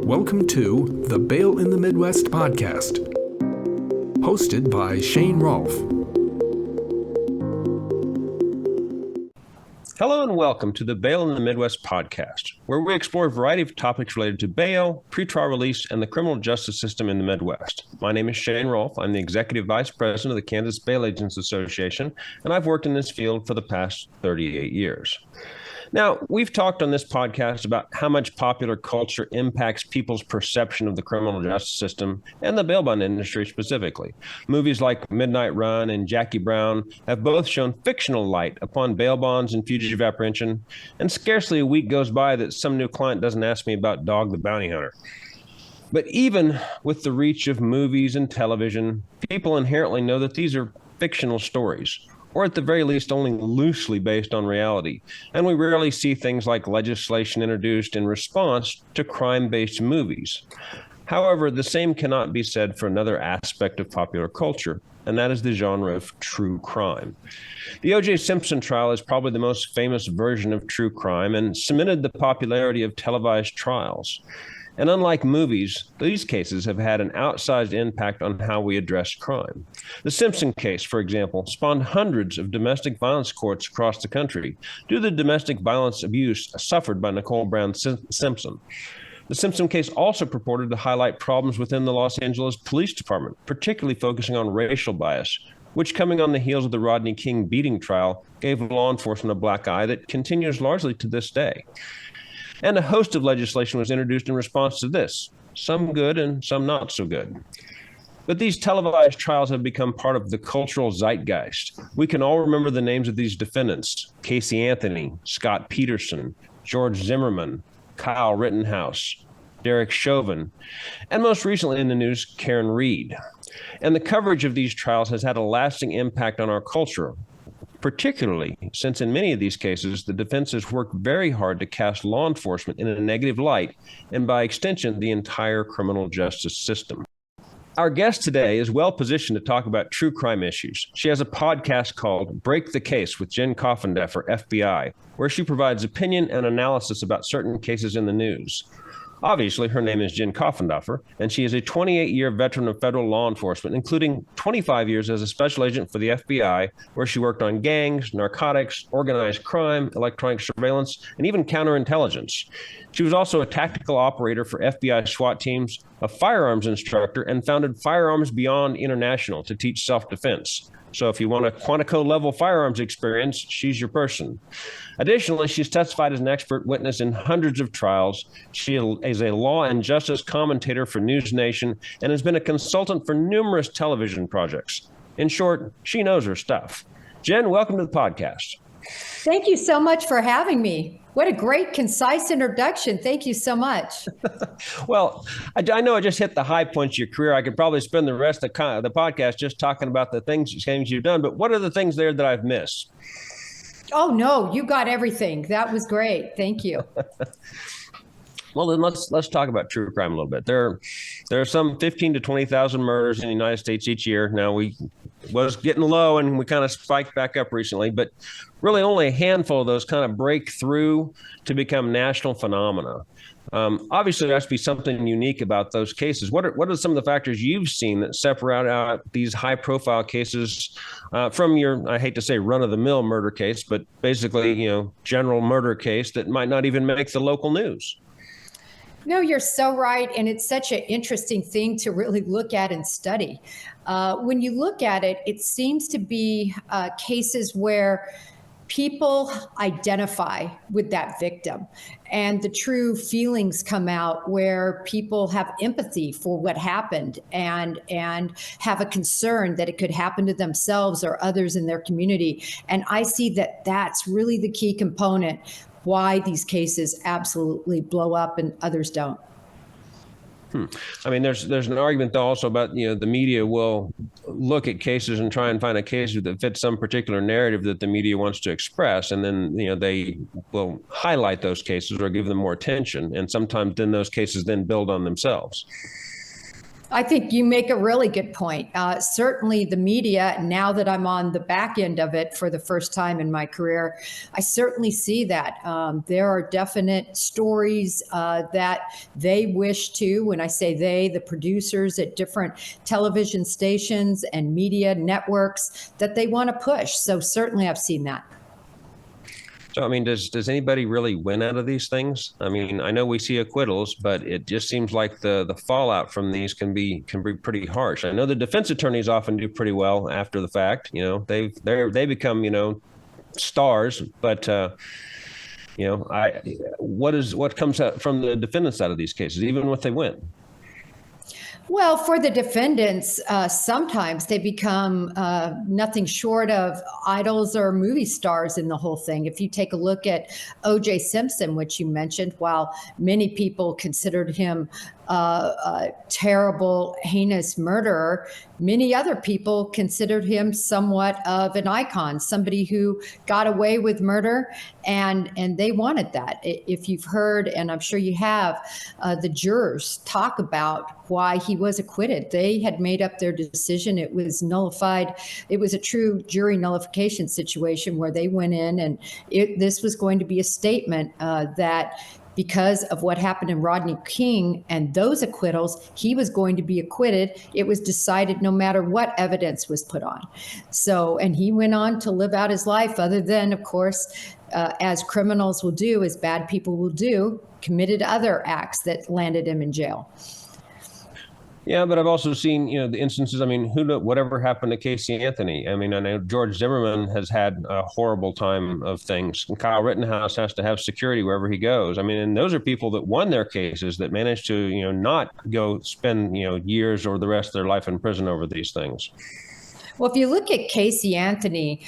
Welcome to the Bail in the Midwest podcast, hosted by Shane Rolf. Hello and welcome to the Bail in the Midwest podcast, where we explore a variety of topics related to bail, pretrial release, and the criminal justice system in the Midwest. My name is Shane Rolf. I'm the Executive Vice President of the Kansas Bail Agents Association, and I've worked in this field for the past 38 years. Now, we've talked on this podcast about how much popular culture impacts people's perception of the criminal justice system and the bail bond industry specifically. Movies like Midnight Run and Jackie Brown have both shown fictional light upon bail bonds and fugitive apprehension, and scarcely a week goes by that some new client doesn't ask me about Dog the Bounty Hunter. But even with the reach of movies and television, people inherently know that these are fictional stories, or at the very least only loosely based on reality. And we rarely see things like legislation introduced in response to crime-based movies. However, the same cannot be said for another aspect of popular culture, and that is the genre of true crime. The O.J. Simpson trial is probably the most famous version of true crime and cemented the popularity of televised trials. And unlike movies, these cases have had an outsized impact on how we address crime. The Simpson case, for example, spawned hundreds of domestic violence courts across the country due to the domestic violence abuse suffered by Nicole Brown Simpson. The Simpson case also purported to highlight problems within the Los Angeles Police Department, particularly focusing on racial bias, which, coming on the heels of the Rodney King beating trial, gave law enforcement a black eye that continues largely to this day. And a host of legislation was introduced in response to this, some good and some not so good. But these televised trials have become part of the cultural zeitgeist. We can all remember the names of these defendants: Casey Anthony, Scott Peterson, George Zimmerman, Kyle Rittenhouse, Derek Chauvin, and most recently in the news, Karen Reed. And the coverage of these trials has had a lasting impact on our culture, particularly since in many of these cases, the defense has worked very hard to cast law enforcement in a negative light, and by extension, the entire criminal justice system. Our guest today is well positioned to talk about true crime issues. She has a podcast called Break the Case with Jen Coffindaffer FBI, where she provides opinion and analysis about certain cases in the news. Obviously, her name is Jen Coffindaffer, and she is a 28-year veteran of federal law enforcement, including 25 years as a special agent for the FBI, where she worked on gangs, narcotics, organized crime, electronic surveillance, and even counterintelligence. She was also a tactical operator for FBI SWAT teams, a firearms instructor, and founded Firearms Beyond International to teach self-defense. So if you want a Quantico-level firearms experience, she's your person. Additionally, she's testified as an expert witness in hundreds of trials. She is a law and justice commentator for News Nation and has been a consultant for numerous television projects. In short, she knows her stuff. Jen, welcome to the podcast. Thank you so much for having me. What a great, concise introduction. Thank you so much. Well, I know I just hit the high points of your career. I could probably spend the rest of the podcast just talking about the things you've done. But what are the things there that I've missed? Oh, no, you got everything. That was great. Thank you. Well, then let's talk about true crime a little bit. There are some 15 to 20,000 murders in the United States each year. Now, we was getting low and we kind of spiked back up recently, but really only a handful of those kind of break through to become national phenomena. Obviously, there has to be something unique about those cases. What are some of the factors you've seen that separate out these high-profile cases from your, I hate to say run-of-the-mill murder case, but basically, general murder case that might not even make the local news? No, you're so right. And it's such an interesting thing to really look at and study. When you look at it, it seems to be cases where people identify with that victim and the true feelings come out, where people have empathy for what happened and have a concern that it could happen to themselves or others in their community. And I see that that's really the key component why these cases absolutely blow up and others don't. I mean, there's an argument though also about, the media will look at cases and try and find a case that fits some particular narrative that the media wants to express. And then, they will highlight those cases or give them more attention. And sometimes then those cases then build on themselves. I think you make a really good point. Certainly the media, now that I'm on the back end of it for the first time in my career, I certainly see that. There are definite stories that they wish to, when I say they, the producers at different television stations and media networks, that they want to push. So certainly I've seen that. So, I mean, does anybody really win out of these things? I mean, I know we see acquittals, but it just seems like the fallout from these can be pretty harsh. I know the defense attorneys often do pretty well after the fact. You know, they become, you know, stars, but you know, what comes out from the defendants out of these cases, even if they win? Well, for the defendants, sometimes they become nothing short of idols or movie stars in the whole thing. If you take a look at O.J. Simpson, which you mentioned, while many people considered him a terrible, heinous murderer, many other people considered him somewhat of an icon, somebody who got away with murder, and they wanted that. If you've heard, and I'm sure you have, the jurors talk about why he was acquitted. They had made up their decision. It was nullified. It was a true jury nullification situation where they went in, and this was going to be a statement that because of what happened in Rodney King and those acquittals, he was going to be acquitted. It was decided no matter what evidence was put on. So, and he went on to live out his life, other than, of course, as criminals will do, as bad people will do, committed other acts that landed him in jail. Yeah, but I've also seen, you know, the instances. I mean, whatever happened to Casey Anthony? I mean, I know George Zimmerman has had a horrible time of things. And Kyle Rittenhouse has to have security wherever he goes. I mean, and those are people that won their cases, that managed to, you know, not go spend, you know, years or the rest of their life in prison over these things. Well, if you look at Casey Anthony,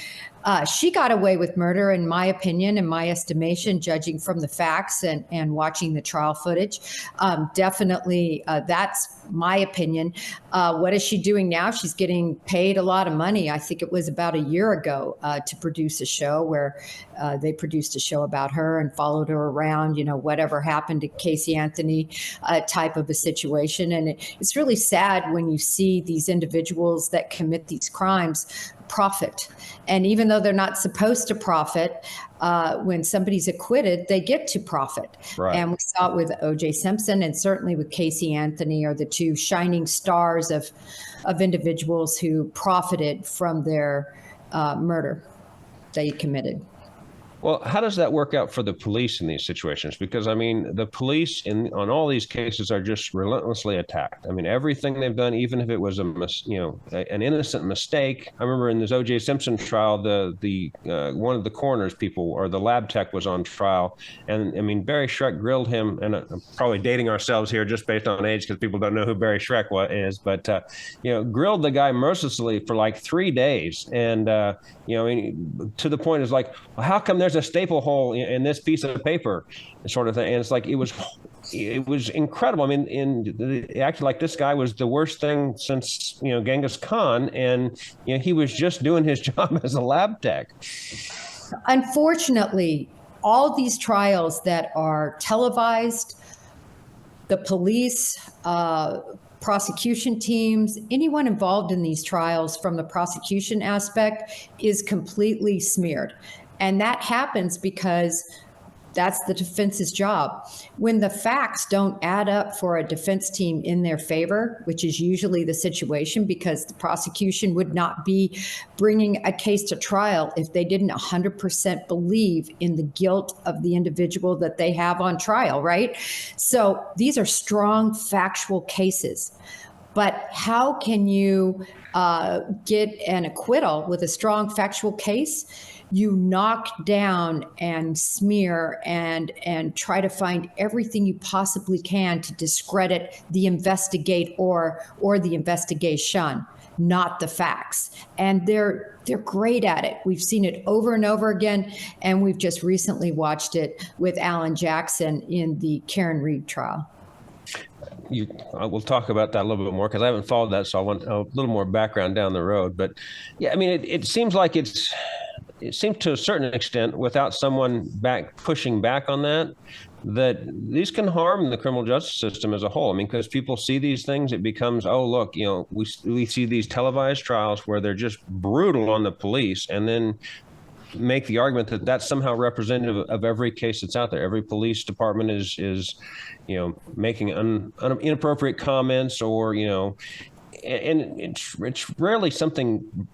she got away with murder, in my opinion, in my estimation, judging from the facts and watching the trial footage. Definitely, that's my opinion. What is she doing now? She's getting paid a lot of money. I think it was about a year ago to produce a show where they produced a show about her and followed her around, you know, whatever happened to Casey Anthony type of a situation. And it's really sad when you see these individuals that commit these crimes profit. And even though they're not supposed to profit, when somebody's acquitted, they get to profit. Right. And we saw it with O.J. Simpson, and certainly with Casey Anthony, are the two shining stars of individuals who profited from their murder they committed. Well, how does that work out for the police in these situations? Because, I mean, the police on all these cases are just relentlessly attacked. I mean, everything they've done, even if it was an innocent mistake. I remember in this O.J. Simpson trial, the one of the coroner's people, or the lab tech, was on trial. And, I mean, Barry Schreck grilled him, and I'm probably dating ourselves here just based on age because people don't know who Barry Schreck is, but, you know, grilled the guy mercilessly for like 3 days. And, you know, to the point is like, well, how come there's a staple hole in this piece of paper, sort of thing? And it's like, it was incredible. I mean, it acted like this guy was the worst thing since, you know, Genghis Khan, and, you know, he was just doing his job as a lab tech. Unfortunately, all these trials that are televised, the police, prosecution teams, anyone involved in these trials from the prosecution aspect is completely smeared. And that happens because that's the defense's job. When the facts don't add up for a defense team in their favor, which is usually the situation, because the prosecution would not be bringing a case to trial if they didn't 100% believe in the guilt of the individual that they have on trial, right? So these are strong factual cases. But how can you get an acquittal with a strong factual case? You knock down and smear and try to find everything you possibly can to discredit the investigate or the investigation, not the facts. And they're great at it. We've seen it over and over again, and we've just recently watched it with Alan Jackson in the Karen Reed trial. We'll talk about that a little bit more because I haven't followed that, so I want a little more background down the road. But yeah, I mean, it seems like it's it seems to a certain extent, without someone pushing back on that these can harm the criminal justice system as a whole. I mean, because people see these things, it becomes, oh, look, we see these televised trials where they're just brutal on the police, and then make the argument that that's somehow representative of every case that's out there. Every police department is making inappropriate comments, or and it's rarely something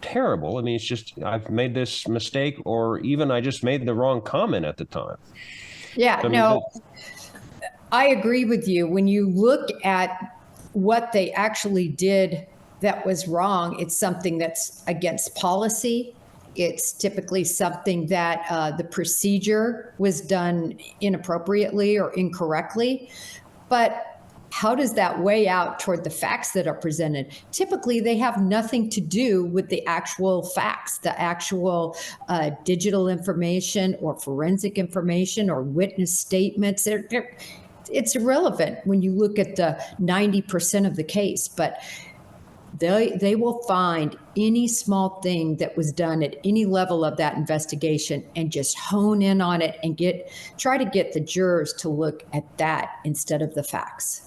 terrible. I mean, it's just, I've made this mistake, or even I just made the wrong comment at the time. Yeah, so, no, I agree with you. When you look at what they actually did that was wrong, it's something that's against policy. It's typically something that the procedure was done inappropriately or incorrectly. But how does that weigh out toward the facts that are presented? Typically, they have nothing to do with the actual facts, the actual digital information or forensic information or witness statements. It's irrelevant when you look at the 90% of the case, but they will find any small thing that was done at any level of that investigation and just hone in on it and try to get the jurors to look at that instead of the facts.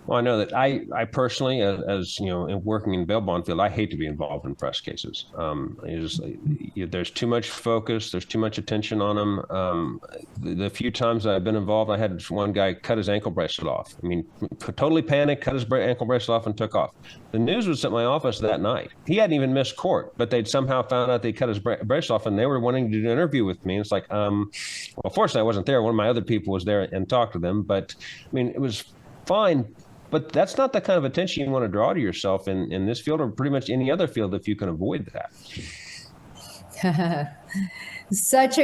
Well, I know that I personally, as working in bail bond field, I hate to be involved in press cases. There's too much focus, there's too much attention on them. The few times I've been involved, I had one guy cut his ankle bracelet off. I mean, totally panicked, cut his ankle bracelet off and took off. The news was at my office that night. He hadn't even missed court, but they'd somehow found out they cut his bracelet off, and they were wanting to do an interview with me. And it's like, well, fortunately I wasn't there. One of my other people was there and talked to them. But I mean, it was fine. But that's not the kind of attention you want to draw to yourself in this field, or pretty much any other field, if you can avoid that. Such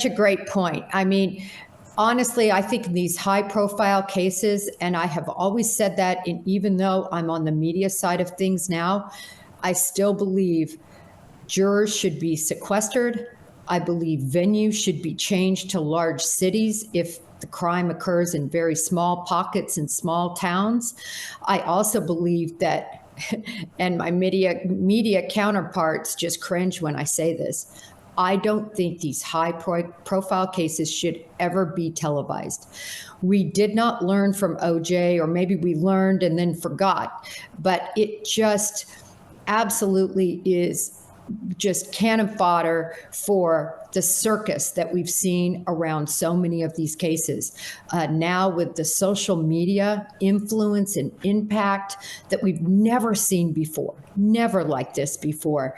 a great point. I mean, honestly, I think in these high-profile cases, and I have always said that, and even though I'm on the media side of things now, I still believe jurors should be sequestered. I believe venues should be changed to large cities if the crime occurs in very small pockets in small towns. I also believe that, and my media counterparts just cringe when I say this, I don't think these high-profile cases should ever be televised. We did not learn from OJ, or maybe we learned and then forgot, but it just absolutely is just cannon fodder for the circus that we've seen around so many of these cases. Now with the social media influence and impact that we've never seen before, never like this before.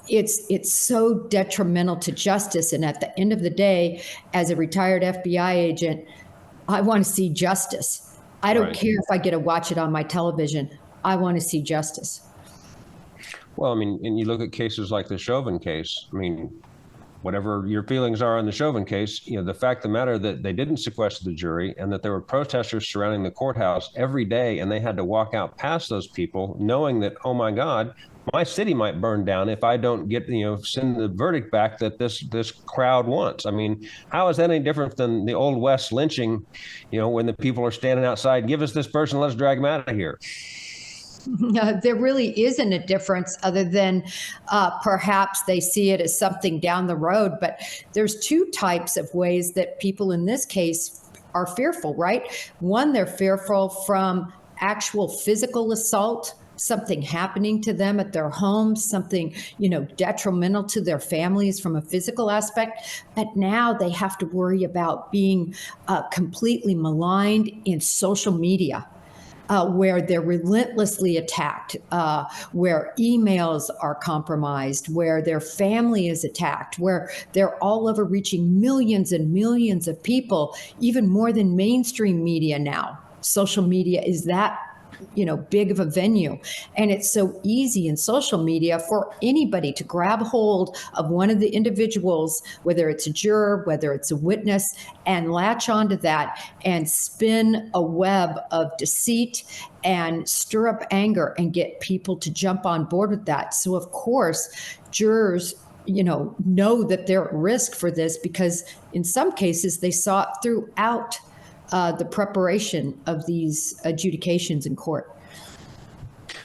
It's so detrimental to justice. And at the end of the day, as a retired FBI agent, I want to see justice. I don't care if I get to watch it on my television. I want to see justice. Well, I mean, and you look at cases like the Chauvin case. I mean, whatever your feelings are on the Chauvin case, the fact of the matter that they didn't sequester the jury, and that there were protesters surrounding the courthouse every day, and they had to walk out past those people knowing that, oh my God, my city might burn down if I don't get, send the verdict back that this crowd wants. I mean, how is that any different than the Old West lynching, when the people are standing outside, give us this person, let's drag them out of here. There really isn't a difference, other than perhaps they see it as something down the road. But there's two types of ways that people in this case are fearful, right? One, they're fearful from actual physical assault, something happening to them at their homes, something, detrimental to their families from a physical aspect. But now they have to worry about being completely maligned in social media. Where they're relentlessly attacked, where emails are compromised, where their family is attacked, where they're all over reaching millions and millions of people, even more than mainstream media now. Social media is that big of a venue. And it's so easy in social media for anybody to grab hold of one of the individuals, whether it's a juror, whether it's a witness, and latch onto that and spin a web of deceit and stir up anger and get people to jump on board with that. So of course, jurors know that they're at risk for this, because in some cases they saw it throughout the preparation of these adjudications in court.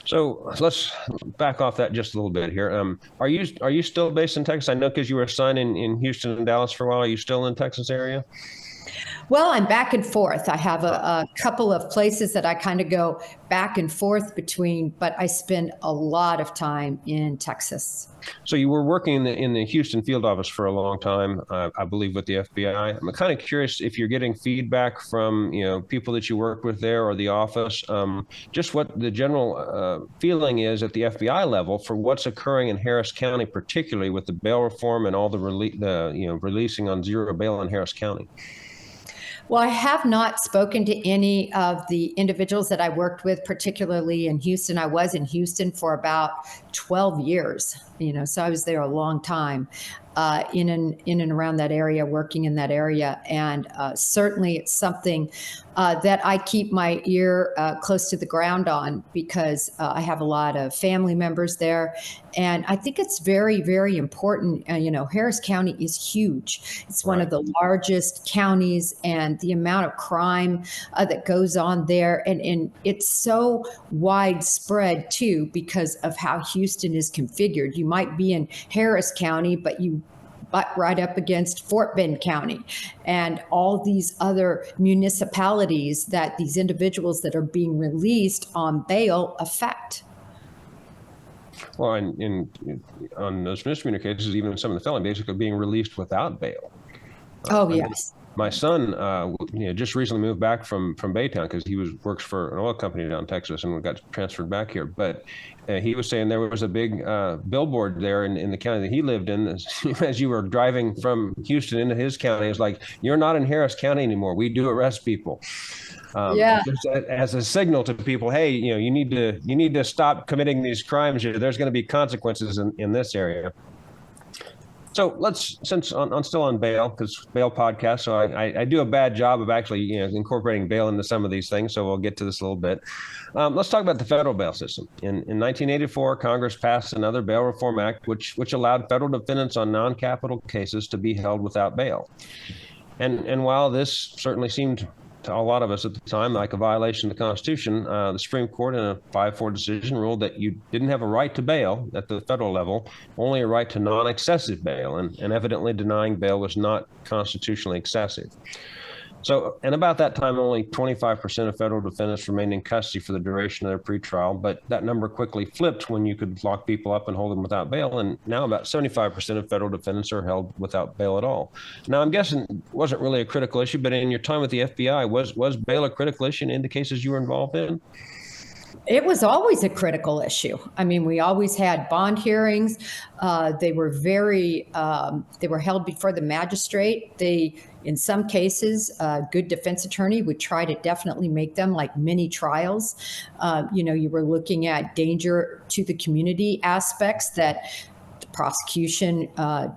So let's back off that just a little bit here. Are you still based in Texas? I know because you were assigned in Houston and Dallas for a while. Are you still in the Texas area? Well, I'm back and forth. I have a couple of places that I kind of go back and forth between, but I spend a lot of time in Texas. So you were working in the Houston field office for a long time, I believe, with the FBI. I'm kind of curious if you're getting feedback from people that you work with there or the office, just what the general feeling is at the FBI level for what's occurring in Harris County, particularly with the bail reform and all the releasing on zero bail in Harris County. Well, I have not spoken to any of the individuals that I worked with, particularly in Houston. I was in Houston for about 12 years, so I was there a long time, in and around that area, working in that area. And certainly it's something that I keep my ear close to the ground on because I have a lot of family members there. And I think it's very, very important. Harris County is huge. It's one of the largest counties, and the amount of crime that goes on there. And it's so widespread, too, because of how Houston is configured. You might be in Harris County, but you butt right up against Fort Bend County and all these other municipalities that these individuals that are being released on bail affect. Well, on those misdemeanor cases, even some of the felony, basically being released without bail. Yes. My son, just recently moved back from Baytown because he works for an oil company down in Texas and got transferred back here. But he was saying there was a big billboard there in the county that he lived in. As you were driving from Houston into his county, it's like, you're not in Harris County anymore. We do arrest people. Just as a signal to people, hey, you need to stop committing these crimes. There's going to be consequences in this area. So since I'm still on bail, because bail podcast, so I do a bad job of actually incorporating bail into some of these things. So we'll get to this a little bit. Let's talk about the federal bail system. In 1984, Congress passed another Bail Reform Act, which allowed federal defendants on non-capital cases to be held without bail. And while this certainly seemed to a lot of us at the time like a violation of the Constitution, the Supreme Court in a 5-4 decision ruled that you didn't have a right to bail at the federal level, only a right to non-excessive bail, and evidently denying bail was not constitutionally excessive. So, and about that time, only 25% of federal defendants remained in custody for the duration of their pretrial, but that number quickly flipped when you could lock people up and hold them without bail, and now about 75% of federal defendants are held without bail at all. Now, I'm guessing it wasn't really a critical issue, but in your time with the FBI, was bail a critical issue in the cases you were involved in? It was always a critical issue. I mean, we always had bond hearings. They were they were held before the magistrate. In some cases, a good defense attorney would try to definitely make them like mini trials. You were looking at danger to the community aspects that the prosecution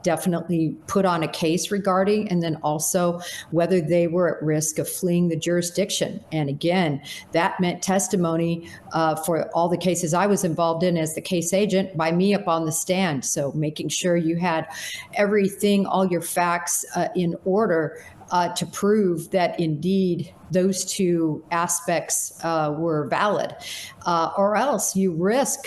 definitely put on a case regarding, and then also whether they were at risk of fleeing the jurisdiction. And again, that meant testimony for all the cases I was involved in as the case agent by me up on the stand. So making sure you had everything, all your facts in order to prove that indeed those two aspects were valid, or else you risk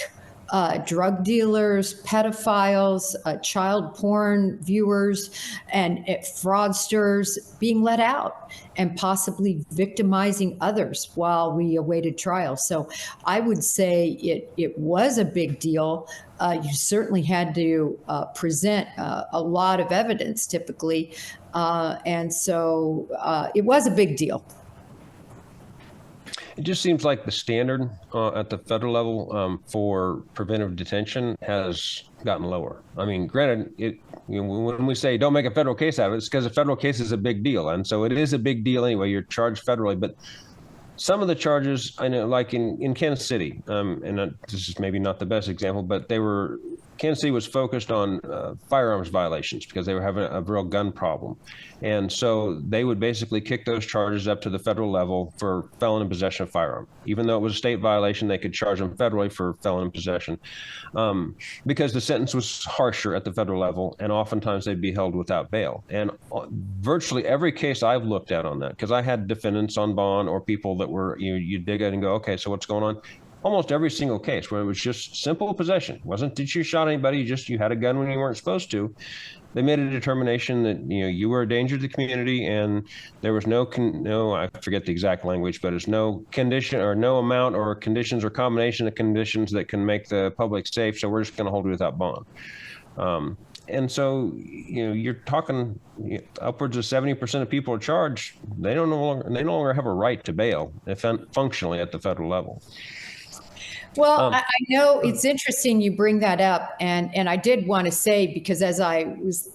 drug dealers, pedophiles, child porn viewers, and fraudsters being let out and possibly victimizing others while we awaited trial. So I would say it was a big deal. You certainly had to present a lot of evidence typically. And so it was a big deal. It just seems like the standard at the federal level for preventive detention has gotten lower. I mean, granted, when we say don't make a federal case out of it, it's because a federal case is a big deal. And so it is a big deal anyway. You're charged federally. But some of the charges, I know, like in Kansas City, and this is maybe not the best example, but Kansas City was focused on firearms violations because they were having a real gun problem. And so they would basically kick those charges up to the federal level for felon in possession of firearm. Even though it was a state violation, they could charge them federally for felon in possession because the sentence was harsher at the federal level, and oftentimes they'd be held without bail. And virtually every case I've looked at on that, because I had defendants on bond or people that were, you dig in and go, okay, so what's going on? almost every single case where it was just simple possession. It wasn't that you shot anybody, just you had a gun when you weren't supposed to. They made a determination that you were a danger to the community, and there was no I forget the exact language, but it's no condition or no amount or conditions or combination of conditions that can make the public safe. So we're just going to hold you without bond. And so you're talking upwards of 70% of people are charged. They no longer have a right to bail, functionally at the federal level. Well, I know it's interesting you bring that up. And I did want to say, because as I was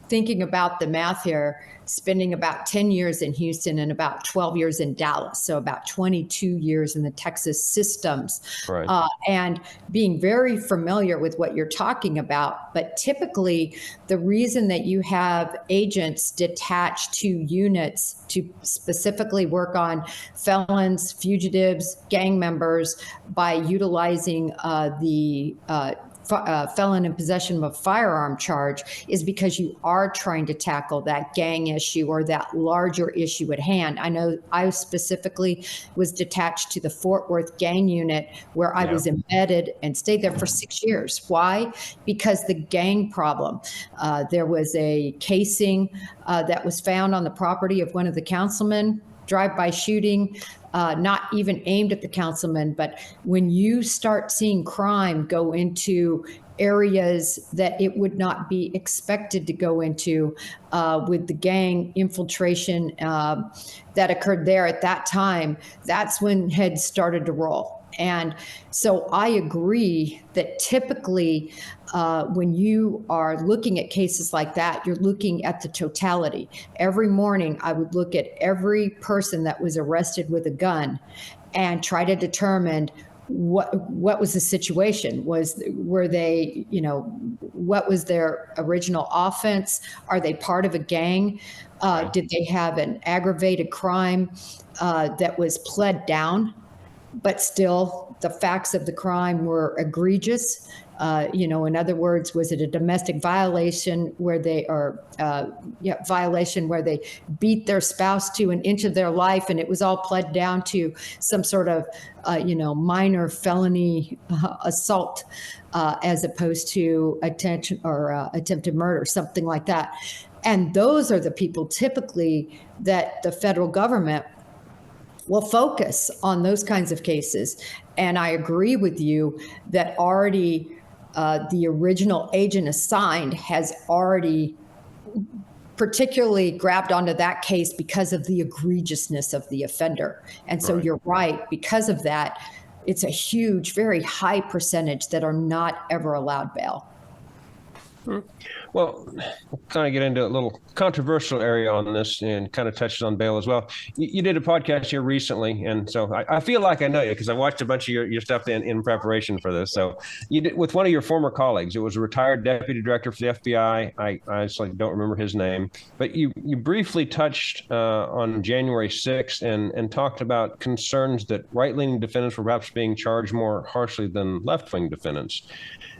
thinking about the math here, spending about 10 years in Houston and about 12 years in Dallas, so about 22 years in the Texas systems, right. And being very familiar with what you're talking about. But typically, the reason that you have agents detached to units to specifically work on felons, fugitives, gang members by utilizing the felon in possession of a firearm charge is because you are trying to tackle that gang issue or that larger issue at hand. I know I specifically was detached to the Fort Worth gang unit where I was embedded and stayed there for 6 years. Why? Because the gang problem. There was a casing that was found on the property of one of the councilmen, drive-by shooting, not even aimed at the councilman, but when you start seeing crime go into areas that it would not be expected to go into with the gang infiltration that occurred there at that time, that's when heads started to roll. And so I agree that typically when you are looking at cases like that, you're looking at the totality. Every morning, I would look at every person that was arrested with a gun and try to determine what was the situation. Were they, what was their original offense? Are they part of a gang? Did they have an aggravated crime that was pled down? But still, the facts of the crime were egregious. In other words, was it a domestic violation where they beat their spouse to an inch of their life, and it was all pled down to some sort of, minor felony assault, as opposed to attempted murder, something like that. And those are the people typically that the federal government will focus on those kinds of cases. And I agree with you that already the original agent assigned has already particularly grabbed onto that case because of the egregiousness of the offender. And so You're right, because of that, it's a huge, very high percentage that are not ever allowed bail. Well, we'll kind of get into a little controversial area on this and kind of touches on bail as well. You did a podcast here recently, and so I feel like I know you because I watched a bunch of your stuff in preparation for this. So you did with one of your former colleagues. It was a retired deputy director for the FBI. I honestly don't remember his name, but you briefly touched on January 6th and talked about concerns that right-leaning defendants were perhaps being charged more harshly than left-wing defendants.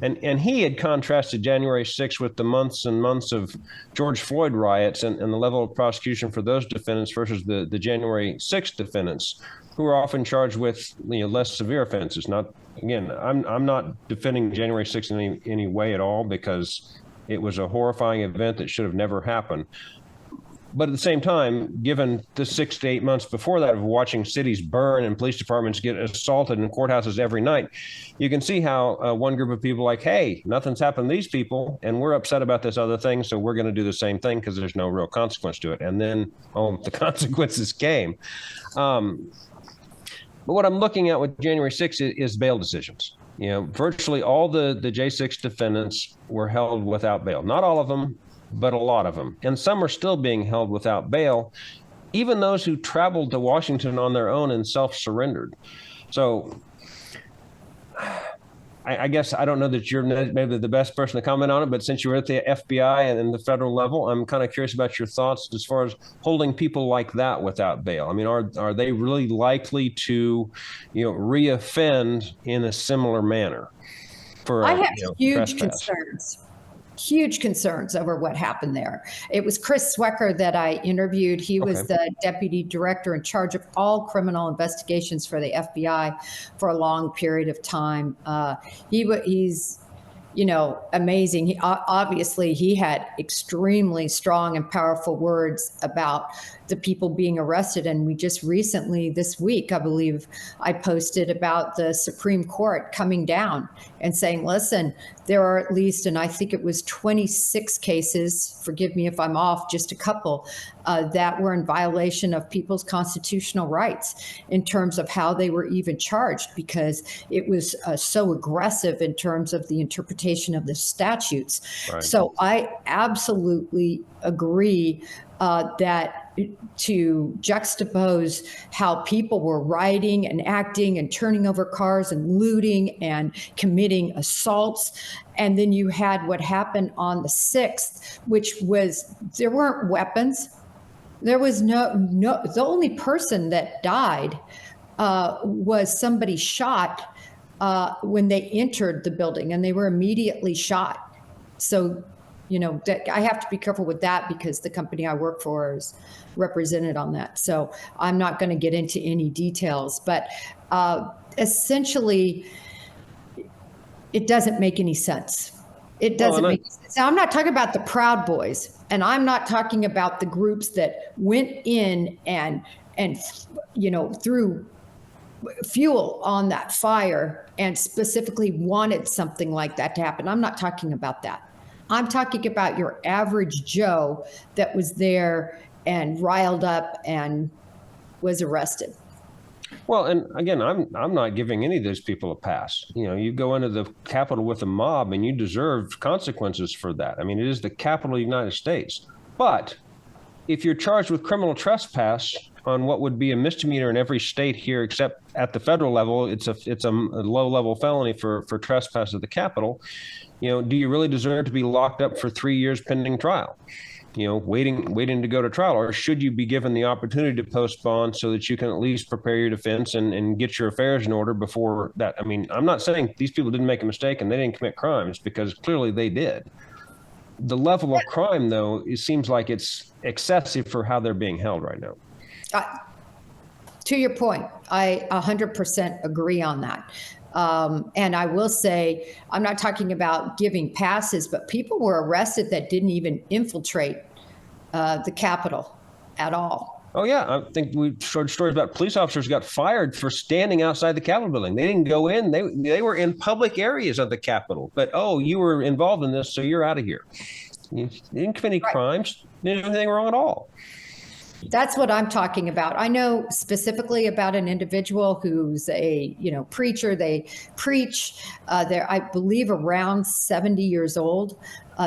And he had contrasted January 6th with the months and months of George Floyd riots and the level of prosecution for those defendants versus the January 6th defendants, who are often charged with less severe offenses. I'm not defending January 6th in any way at all, because it was a horrifying event that should have never happened. But at the same time, given the 6 to 8 months before that of watching cities burn and police departments get assaulted in courthouses every night, you can see how one group of people like, hey, nothing's happened to these people, and we're upset about this other thing, so we're going to do the same thing because there's no real consequence to it. And then, the consequences came. But what I'm looking at with January 6th is bail decisions. Virtually all the J6 defendants were held without bail. Not all of them, but a lot of them. And some are still being held without bail, even those who traveled to Washington on their own and self-surrendered. So I guess I don't know that you're maybe the best person to comment on it, but since you were at the FBI and the federal level, I'm kind of curious about your thoughts as far as holding people like that without bail. I mean, are they really likely to, reoffend in a similar manner? I have huge trespass? concerns. huge concerns over what happened there. It was Chris Swecker that I interviewed. He was the deputy director in charge of all criminal investigations for the FBI for a long period of time. He's amazing. He had extremely strong and powerful words about the people being arrested. And we just recently, this week, I believe, I posted about the Supreme Court coming down and saying, listen, there are at least, and I think it was 26 cases, forgive me if I'm off, just a couple, that were in violation of people's constitutional rights in terms of how they were even charged, because it was so aggressive in terms of the interpretation of the statutes. Right. So I absolutely agree that to juxtapose how people were rioting and acting and turning over cars and looting and committing assaults. And then you had what happened on the 6th, which was, there weren't weapons. There was no, the only person that died was somebody shot when they entered the building, and they were immediately shot. So, I have to be careful with that because the company I work for is represented on that. So I'm not going to get into any details, but essentially, it doesn't make any sense. It doesn't make sense. Now, I'm not talking about the Proud Boys, and I'm not talking about the groups that went in and threw fuel on that fire and specifically wanted something like that to happen. I'm not talking about that. I'm talking about your average Joe that was there and riled up and was arrested. Well, and again, I'm not giving any of those people a pass. You go into the Capitol with a mob and you deserve consequences for that. I mean, it is the capital of the United States. But if you're charged with criminal trespass on what would be a misdemeanor in every state here, except at the federal level, it's a low-level felony for trespass at the Capitol. Do you really deserve to be locked up for 3 years pending trial? Waiting to go to trial, or should you be given the opportunity to postpone so that you can at least prepare your defense and get your affairs in order before that? I mean, I'm not saying these people didn't make a mistake and they didn't commit crimes, because clearly they did. The level of crime, though, it seems like it's excessive for how they're being held right now. To your point, I 100% agree on that. And I will say, I'm not talking about giving passes, but people were arrested that didn't even infiltrate the Capitol at all. Oh, yeah. I think we heard stories about police officers got fired for standing outside the Capitol building. They didn't go in. They were in public areas of the Capitol. But, you were involved in this, so you're out of here. You didn't commit any crimes. Didn't do anything wrong at all. That's what I'm talking about. I know specifically about an individual who's a preacher. They preach. They're, I believe, around 70 years old.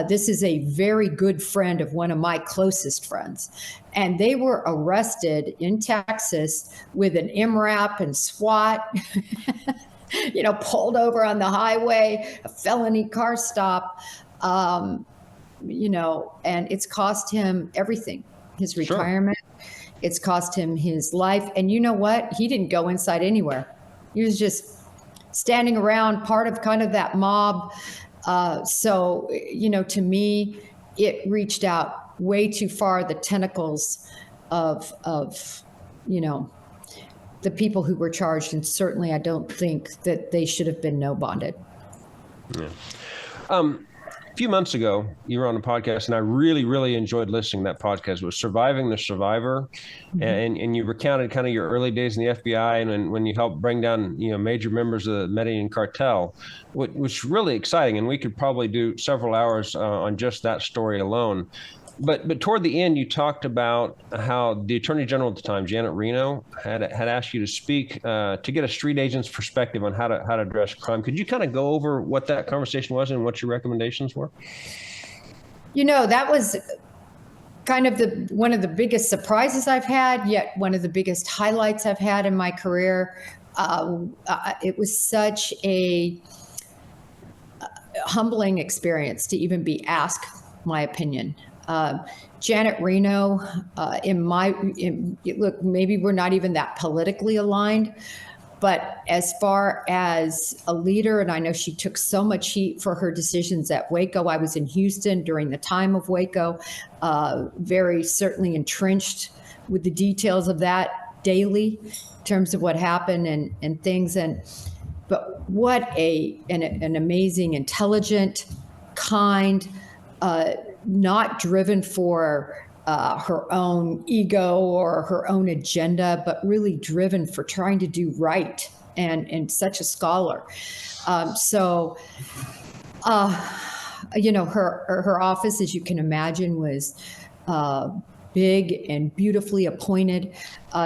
This is a very good friend of one of my closest friends. And they were arrested in Texas with an MRAP and SWAT, pulled over on the highway, a felony car stop, and it's cost him everything. His retirement, it's cost him his life. And you know what? He didn't go inside anywhere. He was just standing around, part of kind of that mob. So, to me, it reached out way too far, the tentacles of the people who were charged. And certainly I don't think that they should have been no bonded. Yeah. A few months ago, you were on a podcast, and I really, really enjoyed listening to that podcast. It was Surviving the Survivor, and you recounted kind of your early days in the FBI and when you helped bring down major members of the Medellin cartel, which was really exciting. And we could probably do several hours on just that story alone. But toward the end, you talked about how the Attorney General at the time, Janet Reno, had asked you to speak to get a street agent's perspective on how to address crime. Could you kind of go over what that conversation was and what your recommendations were? That was kind of one of the biggest surprises I've had, yet one of the biggest highlights I've had in my career. It was such a humbling experience to even be asked my opinion. Janet Reno, look, maybe we're not even that politically aligned, But as far as a leader, and I know she took so much heat for her decisions at Waco. I was in Houston during the time of Waco, very certainly entrenched with the details of that daily in terms of what happened and things. But what an amazing, intelligent, kind, not driven for her own ego or her own agenda, but really driven for trying to do right, and such a scholar. Her office, as you can imagine, was big and beautifully appointed.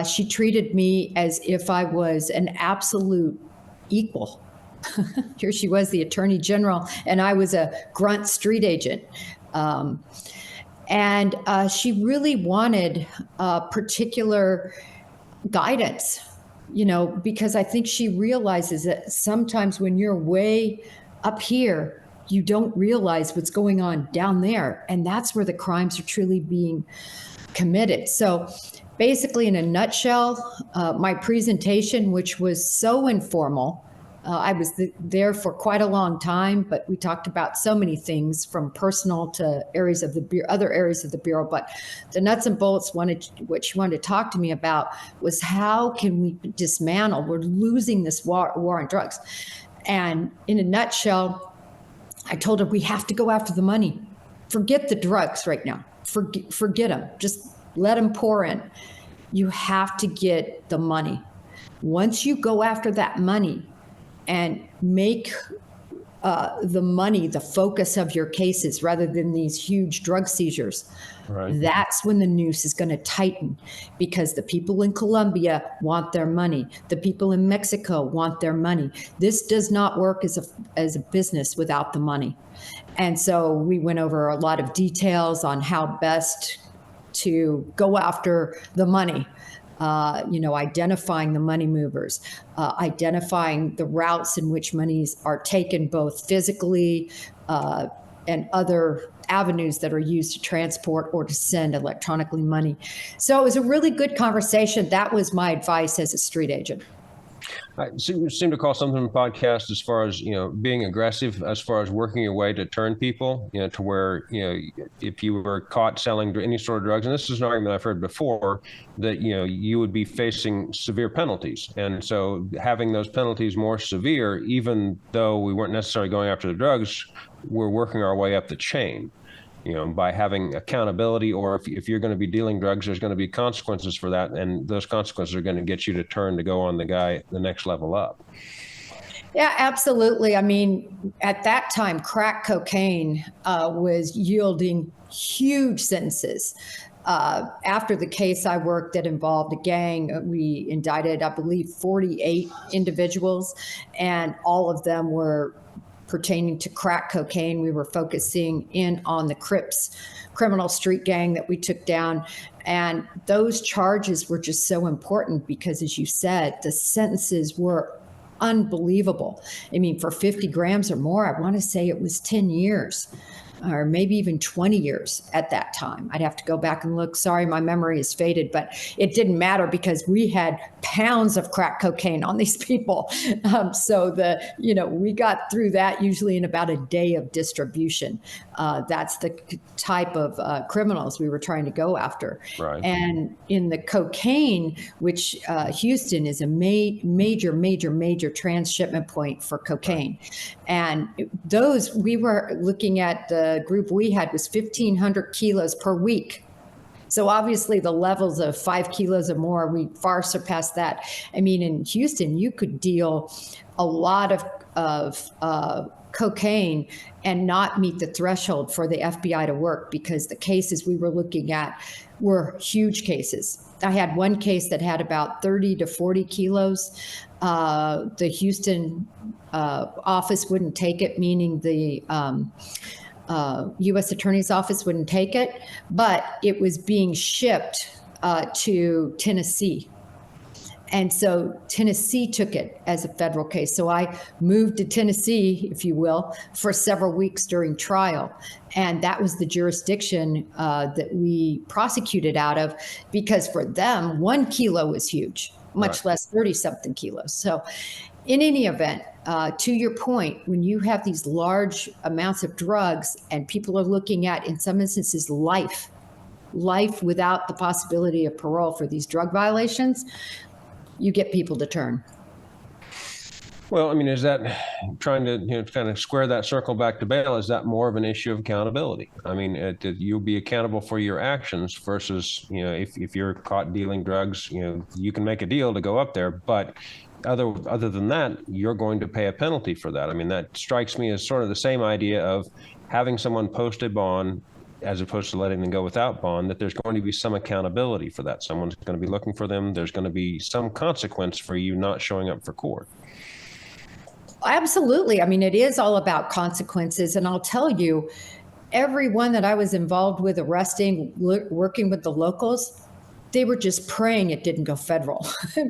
She treated me as if I was an absolute equal. Here she was, the Attorney General, and I was a grunt street agent. And she really wanted particular guidance, because I think she realizes that sometimes when you're way up here, you don't realize what's going on down there. And that's where the crimes are truly being committed. So basically, in a nutshell, my presentation, which was so informal, I was there for quite a long time, but we talked about so many things from personal to areas of the other areas of the Bureau. But the nuts and bolts, what she wanted to talk to me about was how can we dismantle? We're losing this war on drugs. And in a nutshell, I told her we have to go after the money. Forget the drugs right now. Forget them. Just let them pour in. You have to get the money. Once you go after that money and make the money the focus of your cases rather than these huge drug seizures, right, that's when the noose is going to tighten, because the people in Colombia want their money. The people in Mexico want their money. This does not work as a business without the money. And so we went over a lot of details on how best to go after the money. Identifying the money movers, identifying the routes in which monies are taken, both physically and other avenues that are used to transport or to send electronically money. So it was a really good conversation. That was my advice as a street agent. I seem to call something in the podcast as far as, being aggressive, as far as working your way to turn people, to where, if you were caught selling any sort of drugs, and this is an argument I've heard before, that, you would be facing severe penalties. And so having those penalties more severe, even though we weren't necessarily going after the drugs, we're working our way up the chain. By having accountability, or if you're going to be dealing drugs, there's going to be consequences for that. And those consequences are going to get you to turn to go on the next level up. Yeah, absolutely. I mean, at that time, crack cocaine was yielding huge sentences. After the case I worked that involved a gang, we indicted, I believe, 48 individuals, and all of them were pertaining to crack cocaine. We were focusing in on the Crips criminal street gang that we took down. And those charges were just so important because, as you said, the sentences were unbelievable. I mean, for 50 grams or more, I want to say it was 10 years. Or maybe even 20 years at that time. I'd have to go back and look. Sorry, my memory is faded, but it didn't matter because we had pounds of crack cocaine on these people. So we got through that usually in about a day of distribution. That's the type of criminals we were trying to go after. Right. And in the cocaine, which Houston is a major transshipment point for cocaine. Right. And those, we were looking at the group we had was 1,500 kilos per week. So obviously the levels of 5 kilos or more, we far surpassed that. I mean, in Houston, you could deal a lot of cocaine and not meet the threshold for the FBI to work, because the cases we were looking at were huge cases. I had one case that had about 30 to 40 kilos. The Houston office wouldn't take it, meaning the U.S. Attorney's Office wouldn't take it, but it was being shipped to Tennessee. And so Tennessee took it as a federal case. So I moved to Tennessee, if you will, for several weeks during trial. And that was the jurisdiction that we prosecuted out of, because for them, 1 kilo was huge. much less 30-something kilos. So in any event, to your point, when you have these large amounts of drugs and people are looking at, in some instances, life without the possibility of parole for these drug violations, you get people to turn. Well, I mean, is that trying to kind of square that circle back to bail? Is that more of an issue of accountability? I mean, you'll be accountable for your actions versus, if you're caught dealing drugs, you can make a deal to go up there, but other than that, you're going to pay a penalty for that. I mean, that strikes me as sort of the same idea of having someone post a bond as opposed to letting them go without bond, that there's going to be some accountability for that. Someone's going to be looking for them. There's going to be some consequence for you not showing up for court. Absolutely. I mean, it is all about consequences. And I'll tell you, everyone that I was involved with arresting, working with the locals, they were just praying it didn't go federal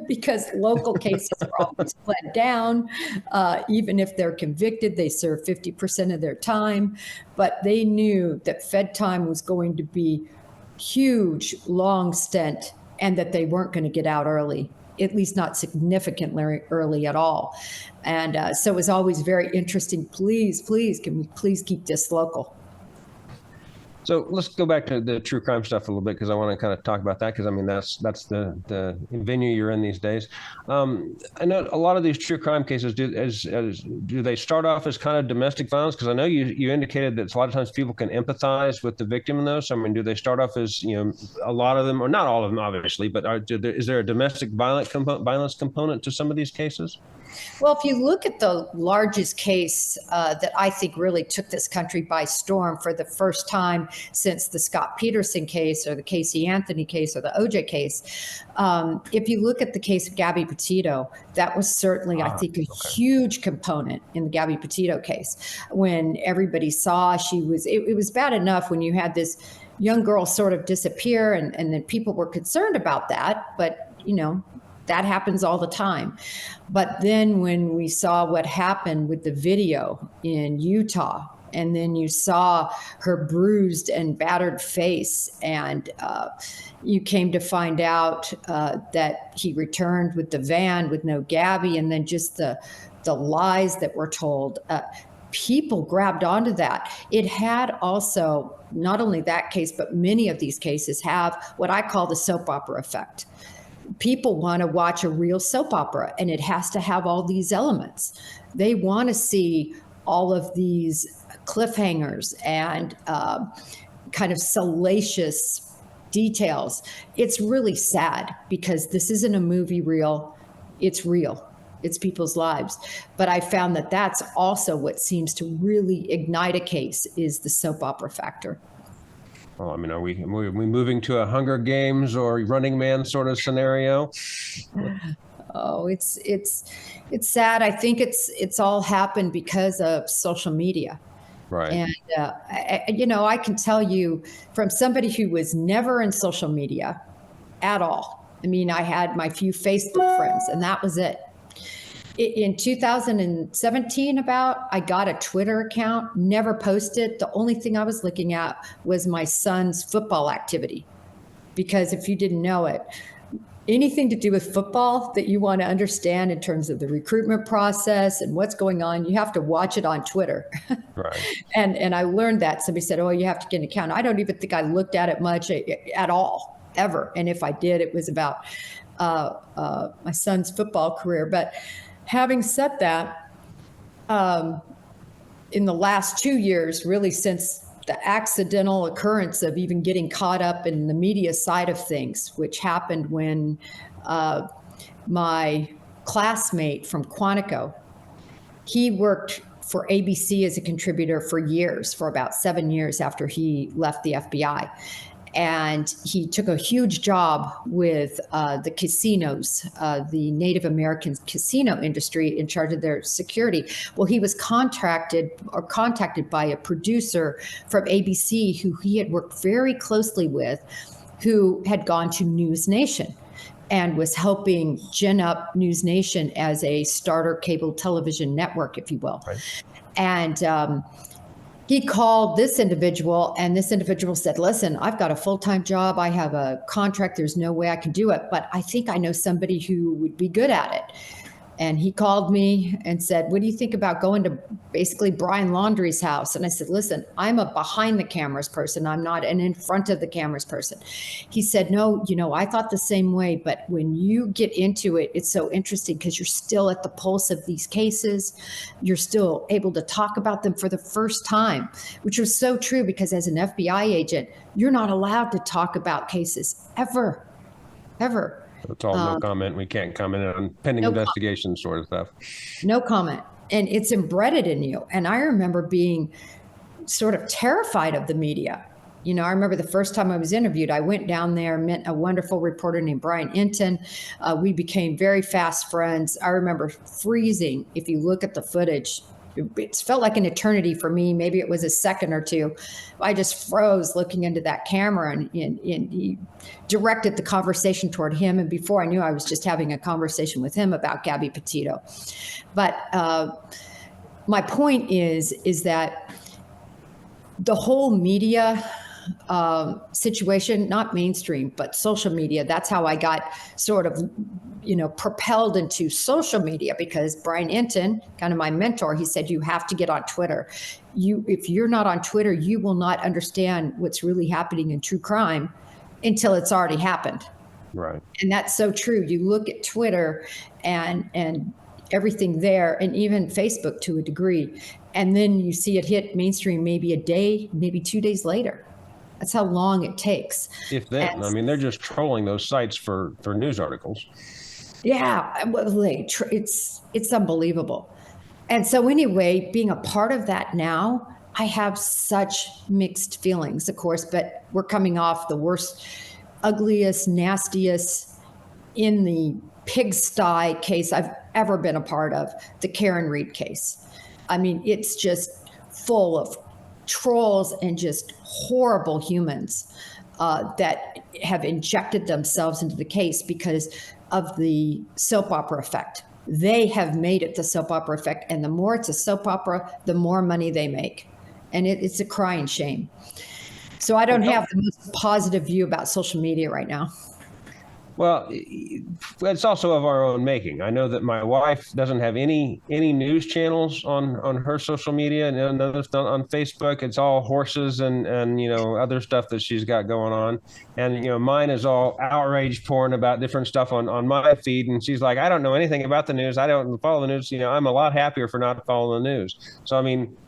because local cases are always let down. Even if they're convicted, they serve 50% of their time. But they knew that Fed time was going to be huge, long stint, and that they weren't going to get out early, at least not significantly early at all. And so it was always very interesting. Please, can we please keep this local? So let's go back to the true crime stuff a little bit, because I want to kind of talk about that, because I mean that's the venue you're in these days. I know a lot of these true crime cases do they start off as kind of domestic violence? Because I know you indicated that a lot of times people can empathize with the victim in those. So, I mean, do they start off as a lot of them, or not all of them, obviously, but is there a domestic violence component to some of these cases? Well, if you look at the largest case that I think really took this country by storm for the first time since the Scott Peterson case or the Casey Anthony case or the OJ case, if you look at the case of Gabby Petito, that was certainly, I think, a huge component in the Gabby Petito case. When everybody saw it was bad enough when you had this young girl sort of disappear and then people were concerned about that, but that happens all the time. But then when we saw what happened with the video in Utah, and then you saw her bruised and battered face, and you came to find out that he returned with the van with no Gabby, and then just the lies that were told, people grabbed onto that. It had also, not only that case, but many of these cases have what I call the soap opera effect. People want to watch a real soap opera, and it has to have all these elements. They want to see all of these cliffhangers and kind of salacious details. It's really sad because this isn't a movie reel. It's real. It's people's lives. But I found that that's also what seems to really ignite a case is the soap opera factor. Well, I mean, are we moving to a Hunger Games or Running Man sort of scenario? Oh, it's sad. I think it's all happened because of social media. Right. And, I can tell you from somebody who was never in social media at all. I mean, I had my few Facebook friends and that was it. In 2017, I got a Twitter account, never posted. The only thing I was looking at was my son's football activity. Because if you didn't know it, anything to do with football that you want to understand in terms of the recruitment process and what's going on, you have to watch it on Twitter. Right. And I learned that. Somebody said, oh, you have to get an account. I don't even think I looked at it much at all, ever. And if I did, it was about my son's football career. But having said that, in the last 2 years, really since the accidental occurrence of even getting caught up in the media side of things, which happened when my classmate from Quantico, he worked for ABC as a contributor for years, for about 7 years after he left the FBI. And he took a huge job with the casinos, the Native American casino industry, in charge of their security. Well, he was contacted by a producer from ABC who he had worked very closely with, who had gone to News Nation and was helping gin up News Nation as a starter cable television network, if you will. Right. And He called this individual, and this individual said, listen, I've got a full-time job. I have a contract. There's no way I can do it, but I think I know somebody who would be good at it. And he called me and said, what do you think about going to basically Brian Laundrie's house? And I said, listen, I'm a behind the cameras person. I'm not an in front of the cameras person. He said, no, I thought the same way. But when you get into it, it's so interesting because you're still at the pulse of these cases. You're still able to talk about them for the first time, which was so true because as an FBI agent, you're not allowed to talk about cases ever. It's all no comment. We can't comment on pending investigation sort of stuff. No comment. And it's embedded in you. And I remember being sort of terrified of the media. I remember the first time I was interviewed, I went down there, met a wonderful reporter named Brian Inton. We became very fast friends. I remember freezing. If you look at the footage, it felt like an eternity for me. Maybe it was a second or two. I just froze looking into that camera, and he directed the conversation toward him. And before I knew, I was just having a conversation with him about Gabby Petito. But my point is that the whole media situation, not mainstream, but social media, that's how I got sort of propelled into social media, because Brian Inton, kind of my mentor, he said, you have to get on Twitter. If you're not on Twitter, you will not understand what's really happening in true crime until it's already happened. Right. And that's so true. You look at Twitter and everything there, and even Facebook to a degree, and then you see it hit mainstream maybe a day, maybe 2 days later. That's how long it takes. If then, they're just trolling those sites for news articles. Yeah, it's unbelievable. And so anyway, being a part of that now, I have such mixed feelings, of course, but we're coming off the worst, ugliest, nastiest in the pigsty case I've ever been a part of, the Karen Reed case. It's just full of trolls and just horrible humans that have injected themselves into the case because of the soap opera effect. They have made it the soap opera effect. And the more it's a soap opera, the more money they make. And it's a crying shame. So I don't have the most positive view about social media right now. Well, it's also of our own making. I know that my wife doesn't have any news channels on her social media, and none of stuff on Facebook. It's all horses and other stuff that she's got going on. And mine is all outrage porn about different stuff on my feed. And she's like, I don't know anything about the news. I don't follow the news. I'm a lot happier for not following the news. So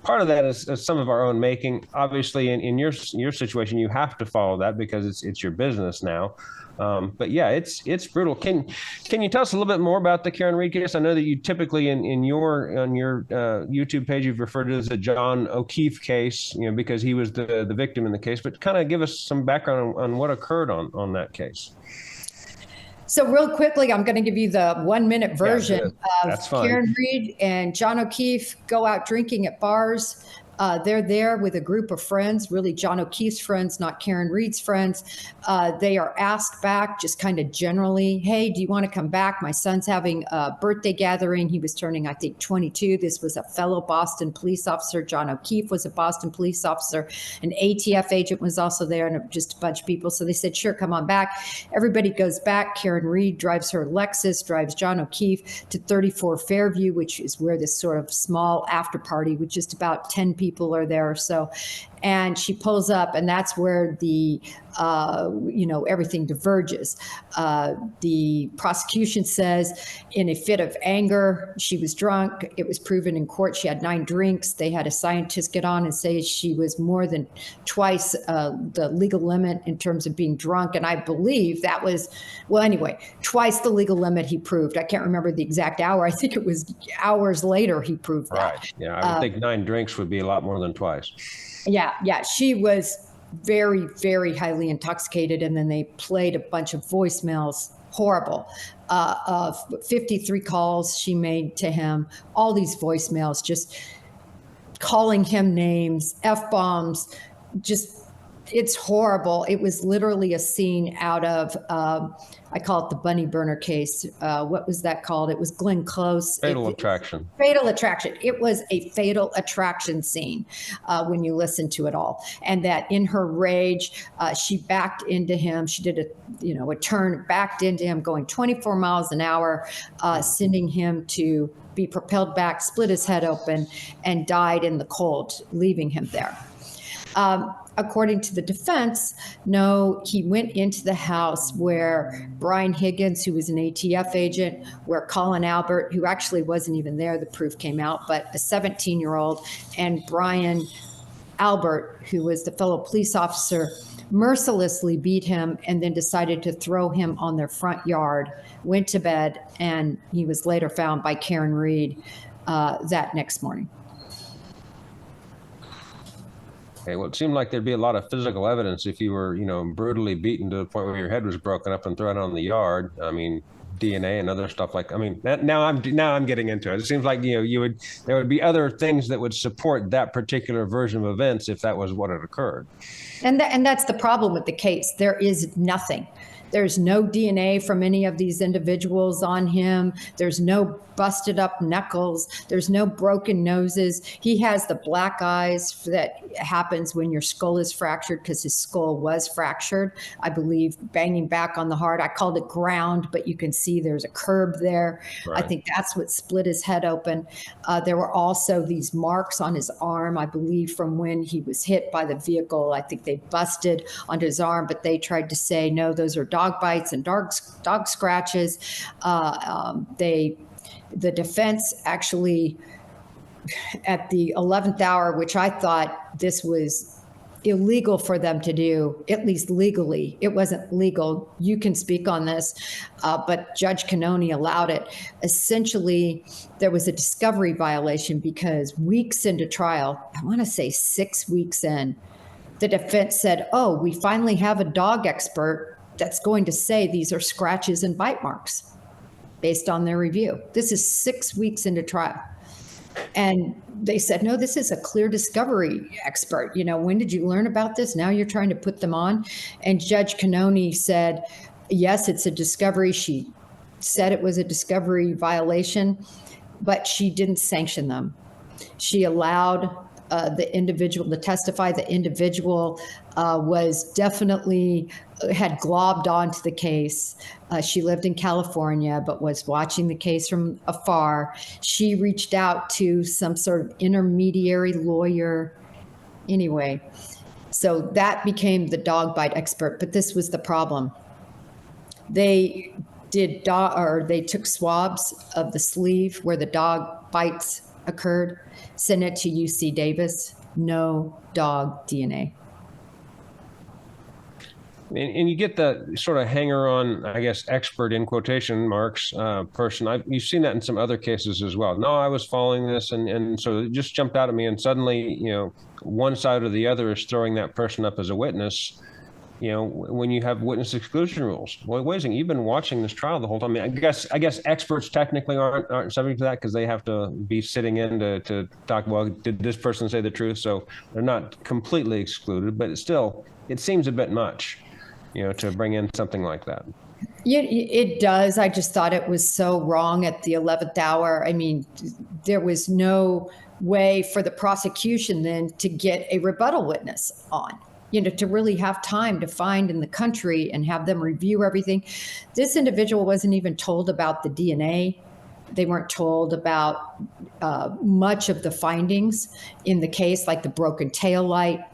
part of that is some of our own making. Obviously, in your situation, you have to follow that because it's your business now. But yeah, it's brutal. Can you tell us a little bit more about the Karen Reed case? I know that you typically on your YouTube page you've referred to it as the John O'Keefe case, because he was the victim in the case. But kind of give us some background on what occurred on that case. So real quickly, I'm going to give you the 1-minute version of Karen Reed and John O'Keefe go out drinking at bars. They're there with a group of friends, really John O'Keefe's friends, not Karen Reed's friends. They are asked back just kind of generally, hey, do you want to come back? My son's having a birthday gathering. He was turning, I think, 22. This was a fellow Boston police officer. John O'Keefe was a Boston police officer. An ATF agent was also there, and just a bunch of people. So they said, sure, come on back. Everybody goes back. Karen Reed drives her Lexus, drives John O'Keefe to 34 Fairview, which is where this sort of small after party with just about 10 people are there or so. And she pulls up, and that's where the, everything diverges. The prosecution says in a fit of anger, she was drunk. It was proven in court she had 9 drinks. They had a scientist get on and say she was more than twice the legal limit in terms of being drunk. And I believe that was, twice the legal limit he proved. I can't remember the exact hour. I think it was hours later he proved that. Right. Yeah, I would think 9 drinks would be a lot more than twice. Yeah. She was very, very highly intoxicated. And then they played a bunch of voicemails, horrible, 53 calls she made to him, all these voicemails, just calling him names, F-bombs, just It's horrible. It was literally a scene out of, I call it the bunny burner case. What was that called? It was Glenn Close. Fatal Attraction. Fatal Attraction. It was a Fatal Attraction scene when you listen to it all. And that in her rage, she backed into him. She did a turn, backed into him, going 24 miles an hour, sending him to be propelled back, split his head open, and died in the cold, leaving him there. According to the defense, no, he went into the house where Brian Higgins, who was an ATF agent, where Colin Albert, who actually wasn't even there, the proof came out, but a 17-year-old, and Brian Albert, who was the fellow police officer, mercilessly beat him and then decided to throw him on their front yard, went to bed, and he was later found by Karen Reed that next morning. Okay, well, it seemed like there'd be a lot of physical evidence if you were, brutally beaten to the point where your head was broken up and thrown on the yard. I mean, DNA and other stuff now I'm getting into it. It seems like, there would be other things that would support that particular version of events if that was what had occurred. And that's the problem with the case. There is nothing. There's no DNA from any of these individuals on him. There's no busted up knuckles. There's no broken noses. He has the black eyes that happens when your skull is fractured, because his skull was fractured, I believe, banging back on the heart. I called it ground, but you can see there's a curb there. Right. I think that's what split his head open. There were also these marks on his arm, I believe, from when he was hit by the vehicle. I think they busted onto his arm, but they tried to say, no, those are dog bites and dog scratches. The defense actually, at the 11th hour, which I thought this was illegal for them to do, at least legally. It wasn't legal. You can speak on this, but Judge Cannoni allowed it. Essentially, there was a discovery violation because weeks into trial, I want to say 6 weeks in, the defense said, oh, we finally have a dog expert that's going to say these are scratches and bite marks based on their review. This is 6 weeks into trial. And they said, no, this is a clear discovery expert. When did you learn about this? Now you're trying to put them on. And Judge Cannoni said, yes, it's a discovery. She said it was a discovery violation, but she didn't sanction them. She allowed the individual to testify. The individual was definitely had globbed onto the case. She lived in California, but was watching the case from afar. She reached out to some sort of intermediary lawyer. Anyway, so that became the dog bite expert. But this was the problem. They took swabs of the sleeve where the dog bites occurred, sent it to UC Davis. No dog DNA. And you get the sort of hanger-on, I guess, expert in quotation marks person. You've seen that in some other cases as well. No, I was following this, and so it just jumped out at me. And suddenly, one side or the other is throwing that person up as a witness. When you have witness exclusion rules. Well, wait a second, you've been watching this trial the whole time. I guess experts technically aren't subject to that because they have to be sitting in to talk. Well, did this person say the truth? So they're not completely excluded, but it seems a bit much. To bring in something like that. Yeah, it does. I just thought it was so wrong at the 11th hour. I mean, there was no way for the prosecution then to get a rebuttal witness on, to really have time to find in the country and have them review everything. This individual wasn't even told about the DNA. They weren't told about much of the findings in the case, like the broken taillight.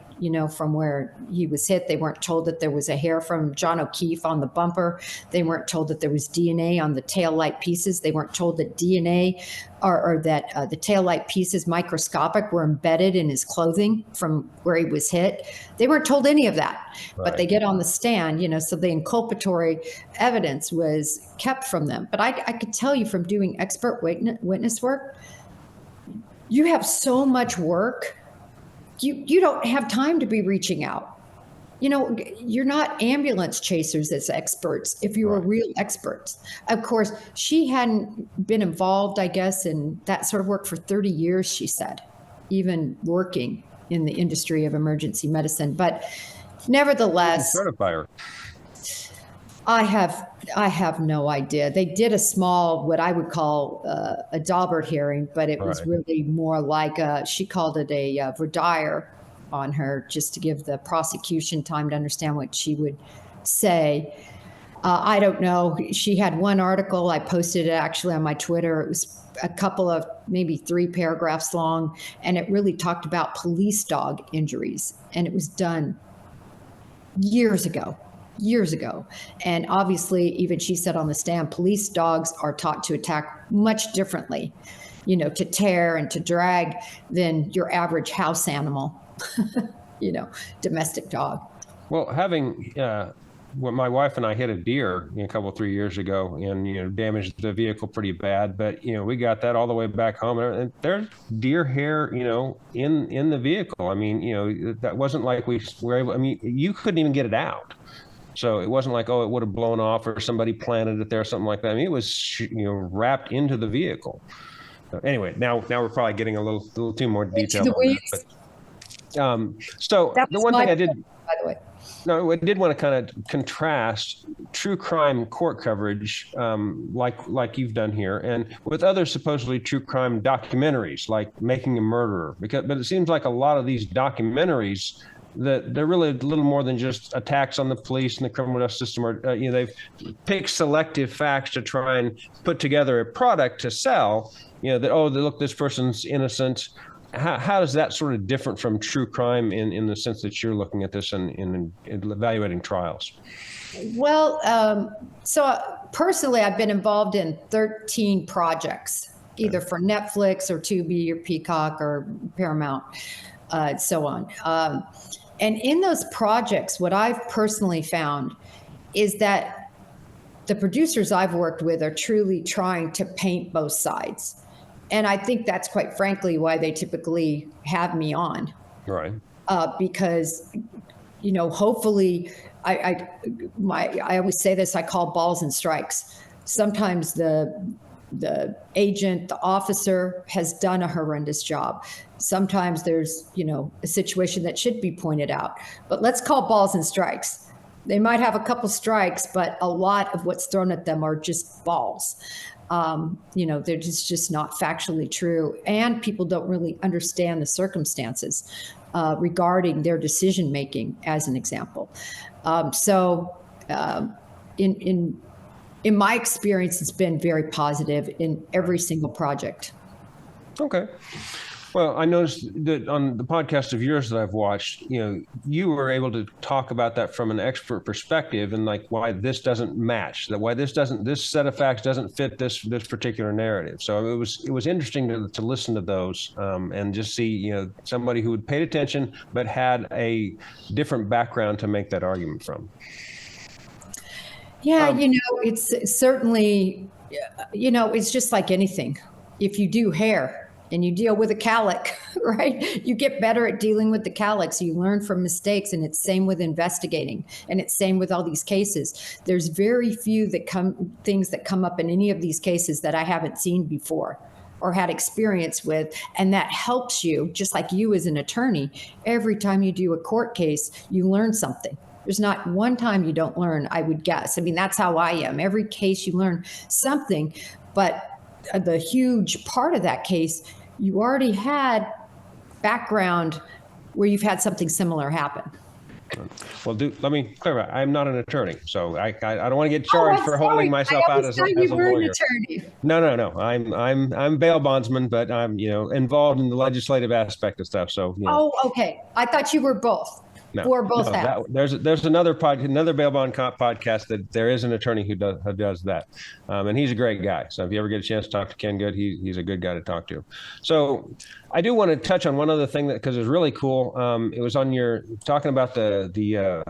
From where he was hit. They weren't told that there was a hair from John O'Keefe on the bumper. They weren't told that there was DNA on the taillight pieces. They weren't told that DNA or that the taillight pieces, microscopic, were embedded in his clothing from where he was hit. They weren't told any of that. Right. But they get on the stand, so the inculpatory evidence was kept from them. But I could tell you from doing expert witness work, you have so much work. You don't have time to be reaching out. You're not ambulance chasers as experts if you were real experts. Of course, she hadn't been involved, I guess, in that sort of work for 30 years, she said, even working in the industry of emergency medicine. But, Nevertheless, certify her. I have no idea. They did a small, what I would call a Daubert hearing, but it was really more like she called it a voir dire on her, just to give the prosecution time to understand what she would say. I don't know. She had one article. I posted it actually on my Twitter. It was a couple of maybe 3 paragraphs long, and it really talked about police dog injuries. And it was done years ago. And obviously, even she said on the stand, police dogs are taught to attack much differently, to tear and to drag than your average house animal, domestic dog. Well, having my wife and I hit a deer a couple 3 years ago, and damaged the vehicle pretty bad. But we got that all the way back home, and there's deer hair, in the vehicle. I mean, that wasn't like we were able. I mean, you couldn't even get it out. So it wasn't like, it would have blown off or somebody planted it there or something like that. I mean, it was wrapped into the vehicle. So anyway, now we're probably getting a little too more detail. So the one thing I did, by the way. No, I did want to kind of contrast true crime court coverage, like you've done here, and with other supposedly true crime documentaries, like Making a Murderer. But it seems like a lot of these documentaries, that they're really a little more than just attacks on the police and the criminal justice system, or they've picked selective facts to try and put together a product to sell. Look, this person's innocent. How is that sort of different from true crime in the sense that you're looking at this and in evaluating trials? Well, so personally, I've been involved in 13 projects, either for Netflix or Tubi or Peacock or Paramount, and so on. And in those projects, what I've personally found is that the producers I've worked with are truly trying to paint both sides. And I think that's quite frankly why they typically have me on. Right. Because, hopefully, I always say this, I call balls and strikes. Sometimes the agent, the officer has done a horrendous job. Sometimes there's, a situation that should be pointed out. But let's call balls and strikes. They might have a couple strikes, but a lot of what's thrown at them are just balls. They're just not factually true. And people don't really understand the circumstances regarding their decision making, as an example. In my experience, it's been very positive in every single project. Okay. Well, I noticed that on the podcast of yours that I've watched, you were able to talk about that from an expert perspective, and like why this doesn't match, that why this set of facts doesn't fit this particular narrative. So it was interesting to listen to those and just see, somebody who had paid attention but had a different background to make that argument from. Yeah, it's certainly, it's just like anything. If you do hair and you deal with a calic, right, you get better at dealing with the calics. You learn from mistakes, and it's same with investigating, and it's same with all these cases. There's very few things that come up in any of these cases that I haven't seen before or had experience with, and that helps you, just like you as an attorney. Every time you do a court case, you learn something. There's not one time you don't learn, I would guess. I mean, that's how I am. Every case you learn something, but the huge part of that case, you already had background where you've had something similar happen. Well, let me clarify. I'm not an attorney, so I don't want to get charged for holding myself out as a lawyer. An attorney. No. I'm bail bondsman, but I'm involved in the legislative aspect of stuff. So. Oh, okay. I thought you were both. No, or both have. There's another bail bond podcast that there is an attorney who does that, and he's a great guy. So if you ever get a chance to talk to Ken Good, he's a good guy to talk to. So I do want to touch on one other thing because it was really cool. It was on your talking about the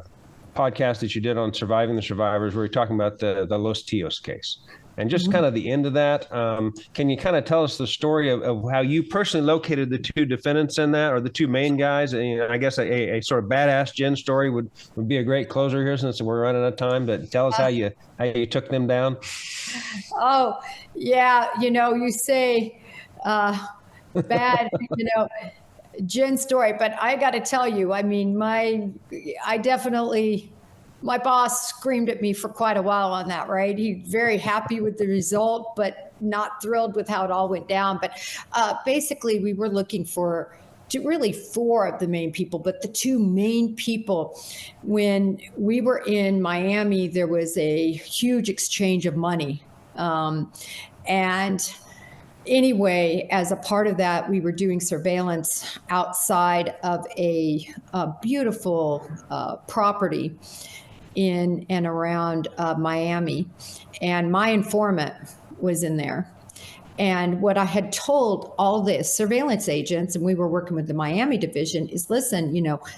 podcast that you did on surviving the survivors, where you're talking about the Los Tios case. And just kind of the end of that, can you kind of tell us the story of how you personally located the two defendants in that, or the two main guys? And I guess a sort of badass Jen story would be a great closer here, since we're running out of time. But tell us how you took them down. Oh, yeah. You say bad, Jen's story, but I got to tell you, I mean, my boss screamed at me for quite a while on that, right? He's very happy with the result, but not thrilled with how it all went down. But basically, we were looking for really four of the main people, but the two main people, when we were in Miami, there was a huge exchange of money. And anyway, as a part of that, we were doing surveillance outside of a beautiful property in and around Miami. And my informant was in there. And what I had told all the surveillance agents, and we were working with the Miami division, is listen,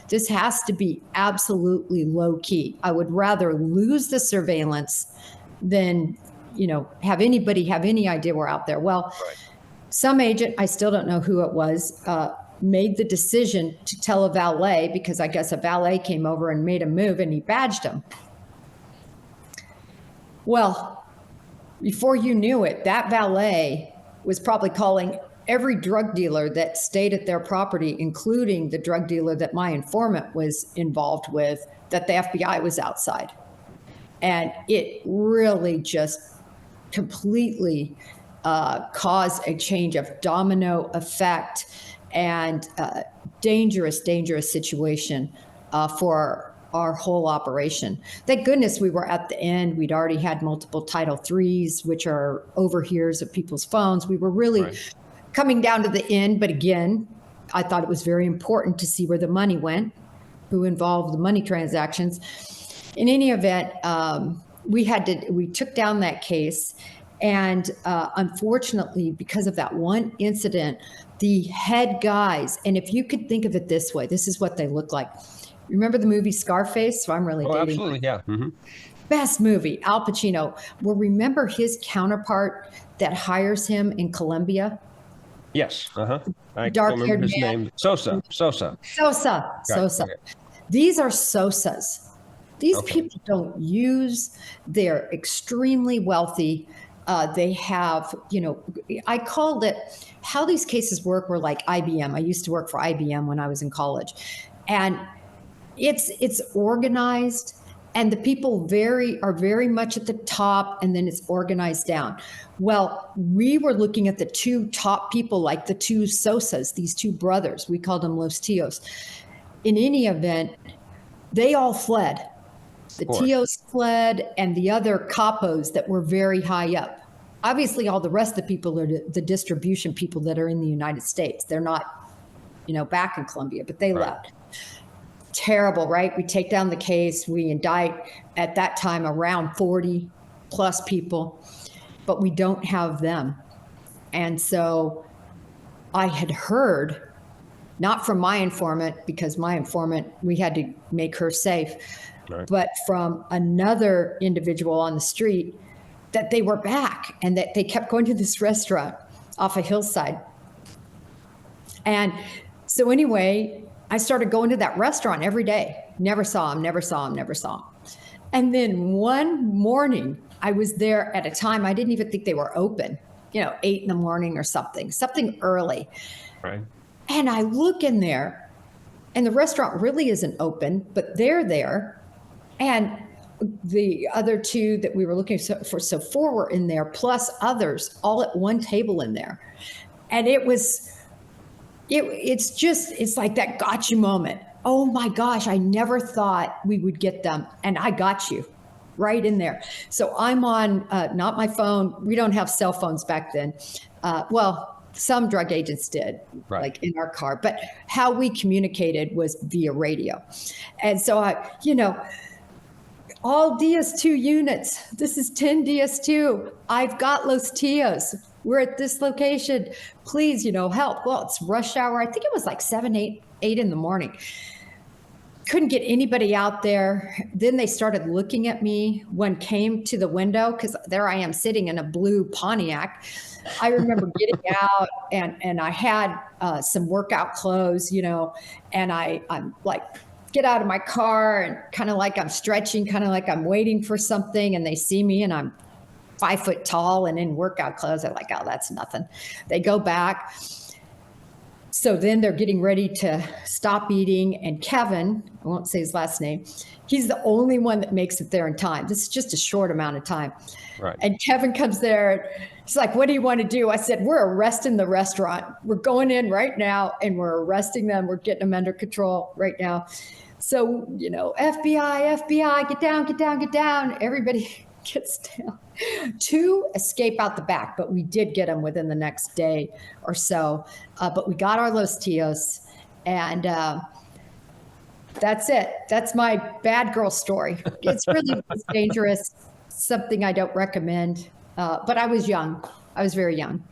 this has to be absolutely low key. I would rather lose the surveillance than, have anybody have any idea we're out there. Well, right. Some agent, I still don't know who it was, made the decision to tell a valet, because I guess a valet came over and made a move and he badged him. Well, before you knew it, that valet was probably calling every drug dealer that stayed at their property, including the drug dealer that my informant was involved with, that the FBI was outside. And it really just completely caused a change of domino effect and dangerous situation for our whole operation. Thank goodness we were at the end. We'd already had multiple Title IIIs, which are overhears of people's phones. We were really coming down to the end. But again, I thought it was very important to see where the money went, who involved the money transactions. In any event, we took down that case. And unfortunately, because of that one incident, the head guys, and if you could think of it this way, this is what they look like. Remember the movie Scarface? So I'm really dating. Absolutely, yeah. Mm-hmm. Best movie, Al Pacino. Well, remember his counterpart that hires him in Colombia? Yes. I don't remember his name. Sosa. Okay. These are Sosas. These people don't use. They're extremely wealthy. They have, I called it, how these cases work were like IBM. I used to work for IBM when I was in college. And it's organized, and the people are very much at the top, and then it's organized down. Well, we were looking at the two top people, like the two Sosas, these two brothers. We called them Los Tios. In any event, they all fled. The Tios fled, and the other capos that were very high up. Obviously, all the rest of the people are the distribution people that are in the United States. They're not, back in Colombia, but they left. Terrible, right? We take down the case. We indict at that time around 40 plus people, but we don't have them. And so I had heard, not from my informant, because my informant, we had to make her safe, but from another individual on the street, that they were back and that they kept going to this restaurant off a hillside. And so anyway, I started going to that restaurant every day. Never saw him. And then one morning, I was there at a time I didn't even think they were open, 8 a.m. or something early. Right. And I look in there, and the restaurant really isn't open, but they're there. And the other two that we were looking for, so 4 were in there, plus others, all at one table in there. And it's like that gotcha moment. Oh my gosh, I never thought we would get them. And I got you right in there. So I'm on, not my phone. We don't have cell phones back then. Well, some drug agents did, like in our car. But how we communicated was via radio. And so all DS2 units. This is 10 DS2. I've got Los Tios. We're at this location. Please, help. Well, it's rush hour. I think it was like 8 in the morning. Couldn't get anybody out there. Then they started looking at me. One came to the window, because there I am sitting in a blue Pontiac. I remember getting out, and I had some workout clothes, and I'm like, get out of my car, and kind of like I'm stretching, kind of like I'm waiting for something, and they see me, and I'm 5 foot tall and in workout clothes. They're like, oh, that's nothing. They go back. So then they're getting ready to stop eating, and Kevin, I won't say his last name, he's the only one that makes it there in time. This is just a short amount of time. Right. And Kevin comes there. He's like, what do you want to do? I said, we're arresting the restaurant. We're going in right now and we're arresting them. We're getting them under control right now. So, FBI, get down, get down, get down. Everybody gets down. 2 escape out the back, but we did get them within the next day or so. But we got our Los Tios, and that's it. That's my bad girl story. It's really dangerous, something I don't recommend. But I was young. I was very young.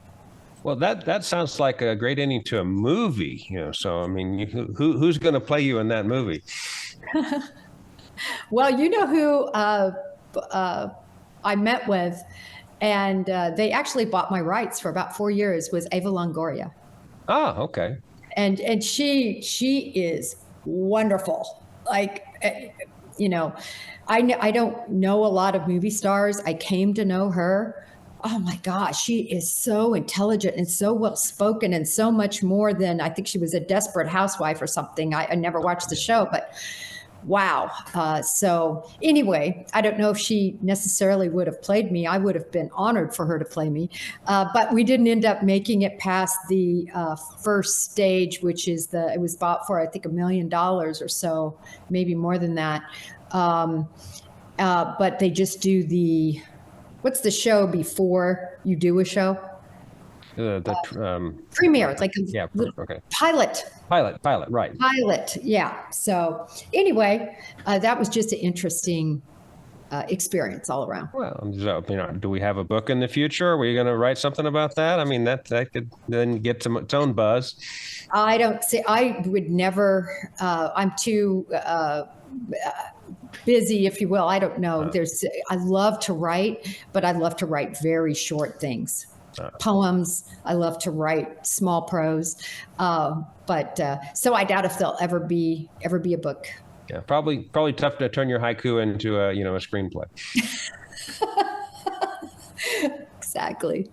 Well, that sounds like a great ending to a movie, So, I mean, who's going to play you in that movie? Well, you know who I met with, and they actually bought my rights for about 4 years, was Eva Longoria. Ah, okay. And she is wonderful. Like, I don't know a lot of movie stars. I came to know her. Oh my gosh, she is so intelligent and so well spoken, and so much more than, I think she was a Desperate Housewife or something. I never watched the show, but wow. So anyway, I don't know if she necessarily would have played me. I would have been honored for her to play me. But we didn't end up making it past the first stage, which is it was bought for, I think, $1 million or so, maybe more than that. But they just do what's the show before you do a show? Premiere, like okay. Pilot, right. Pilot, yeah. So anyway, that was just an interesting experience all around. Well, so, do we have a book in the future? Are we going to write something about that? I mean, that could then get its own buzz. I would never, I'm too busy, if you will. I don't know. I love to write, but I love to write very short things. Poems. I love to write small prose. But so I doubt if there'll ever be a book. Yeah, probably tough to turn your haiku into a screenplay. Exactly.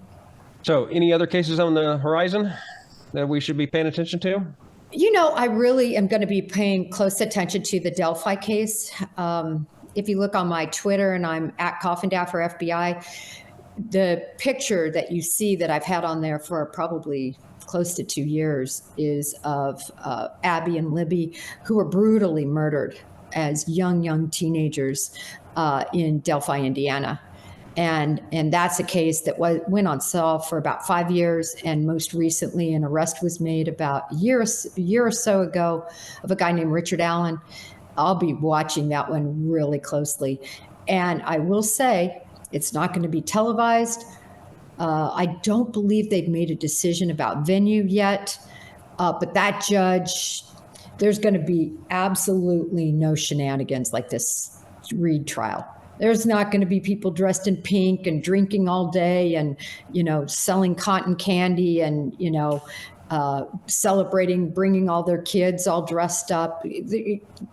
So, any other cases on the horizon that we should be paying attention to? I really am going to be paying close attention to the Delphi case. If you look on my Twitter, and I'm at Coffindaffer FBI, the picture that you see that I've had on there for probably close to 2 years is of Abby and Libby, who were brutally murdered as young teenagers in Delphi, Indiana. And that's a case that went unsolved for about 5 years. And most recently, an arrest was made about a year or so ago of a guy named Richard Allen. I'll be watching that one really closely. And I will say, it's not going to be televised. I don't believe they've made a decision about venue yet. But that judge, there's going to be absolutely no shenanigans like this Reed trial. There's not going to be people dressed in pink and drinking all day and, selling cotton candy and, celebrating, bringing all their kids all dressed up.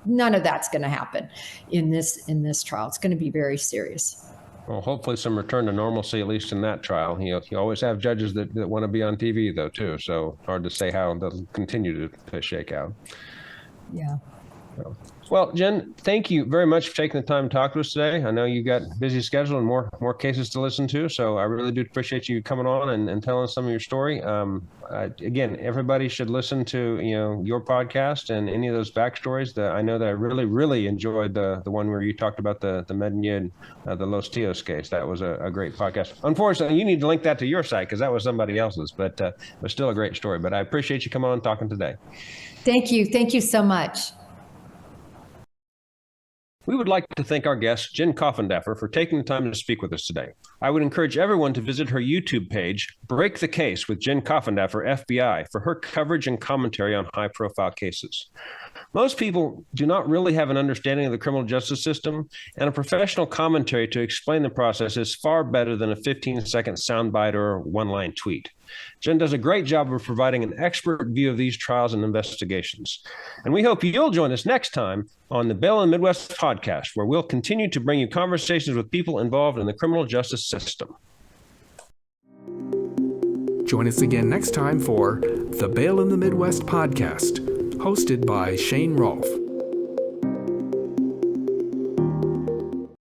None of that's going to happen in this trial. It's going to be very serious. Well, hopefully some return to normalcy, at least in that trial. You always have judges that want to be on TV, though, too. So hard to say how they'll continue to shake out. Yeah. Well, Jen, thank you very much for taking the time to talk to us today. I know you got a busy schedule and more cases to listen to, so I really do appreciate you coming on and telling us some of your story. Again, everybody should listen to your podcast and any of those backstories. I know that I really, really enjoyed the one where you talked about the Medellin, the Los Tios case. That was a great podcast. Unfortunately, you need to link that to your site because that was somebody else's, but it was still a great story. But I appreciate you coming on and talking today. Thank you. Thank you so much. We would like to thank our guest, Jen Coffindaffer, for taking the time to speak with us today. I would encourage everyone to visit her YouTube page, Break the Case with Jen Coffindaffer FBI, for her coverage and commentary on high-profile cases. Most people do not really have an understanding of the criminal justice system, and a professional commentary to explain the process is far better than a 15-second soundbite or one-line tweet. Jen does a great job of providing an expert view of these trials and investigations. And we hope you'll join us next time on the Bail in the Midwest podcast, where we'll continue to bring you conversations with people involved in the criminal justice system. Join us again next time for the Bail in the Midwest podcast, hosted by Shane Rolf.